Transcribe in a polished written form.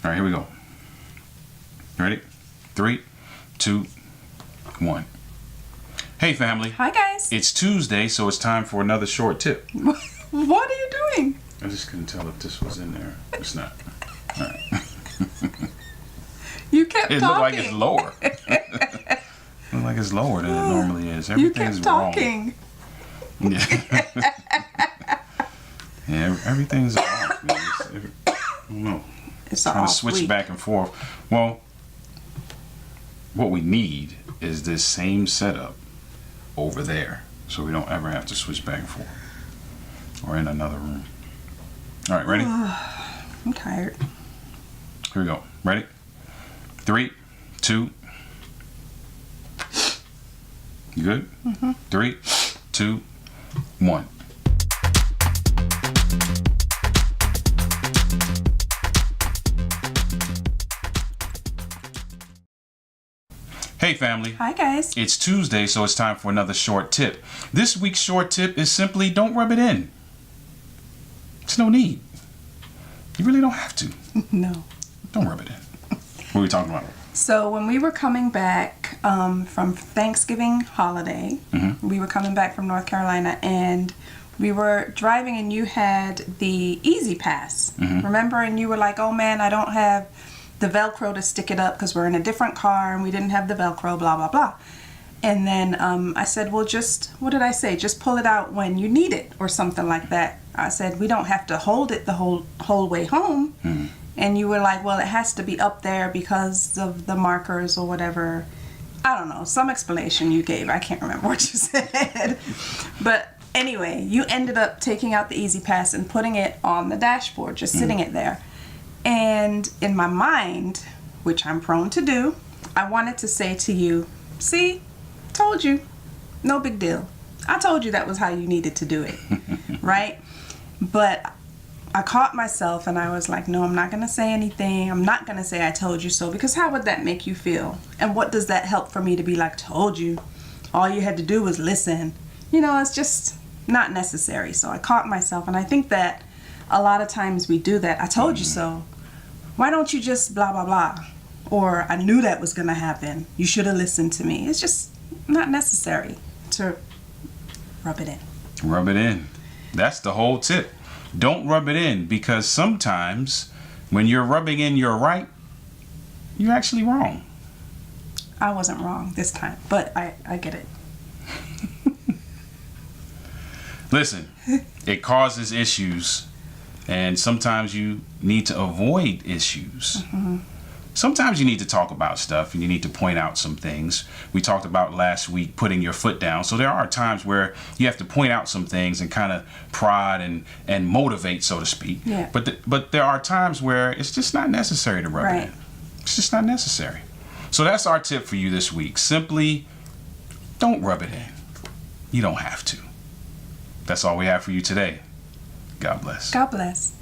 All right, here we go. Ready? 3, 2, 1. Hey, family. Hi, guys. It's Tuesday, so it's time for another short tip. What are you doing? I just couldn't tell if this was in there. It's not. All right. You kept It talking. looked like it's lower. It looked like it's lower than it normally is. You Everything's kept wrong. talking. Yeah. Yeah, everything's off, man. I don't know. It's Trying all to switch back and forth. Well, what we need is this same setup over there, so we don't ever have to switch back and forth. Or in another room. All right, ready? I'm tired. Here we go. Ready? 3, 2. You good? 3, 2, 1. Hey, family. Hi, guys. It's Tuesday, so it's time for another short tip. This week's short tip is simply don't rub it in. There's no need. You really don't have to. No. Don't rub it in. What are we talking about? So when we were coming back from Thanksgiving holiday, we were coming back from North Carolina, and we were driving, and you had the Easy Pass. Remember? And you were like, "Oh man, I don't have the Velcro to stick it up because we're in a different car and we didn't have the Velcro, blah blah blah." And then I said, "Well, what did I say? Just pull it out when you need it," or something like that. I said, "We don't have to hold it the whole way home." And you were like, "Well, it has to be up there because of the markers or whatever." I don't know, some explanation you gave. I can't remember what you said. But anyway, you ended up taking out the Easy Pass and putting it on the dashboard, just sitting it there. And in my mind, which I'm prone to do, I wanted to say to you, "See, told you, no big deal. I told you that was how you needed to do it," right? But I caught myself and I was like, "No, I'm not going to say anything. I'm not going to say I told you so, because how would that make you feel? And what does that help for me to be like, told you? All you had to do was listen." You know, it's just not necessary. So I caught myself, and I think that a lot of times we do that. "I told you so. Why don't you just blah, blah, blah?" Or, "I knew that was going to happen. You should have listened to me." It's just not necessary to rub it in. Rub it in. That's the whole tip. Don't rub it in, because sometimes when you're rubbing in your right, you're actually wrong. I wasn't wrong this time, but I get it. Listen, it causes issues, and sometimes you need to avoid issues. Sometimes you need to talk about stuff and you need to point out some things. We talked about last week putting your foot down. So there are times where you have to point out some things and kind of prod and motivate, so to speak. Yeah. But there are times where it's just not necessary to rub it in. It's just not necessary. So that's our tip for you this week. Simply don't rub it in. You don't have to. That's all we have for you today. God bless. God bless.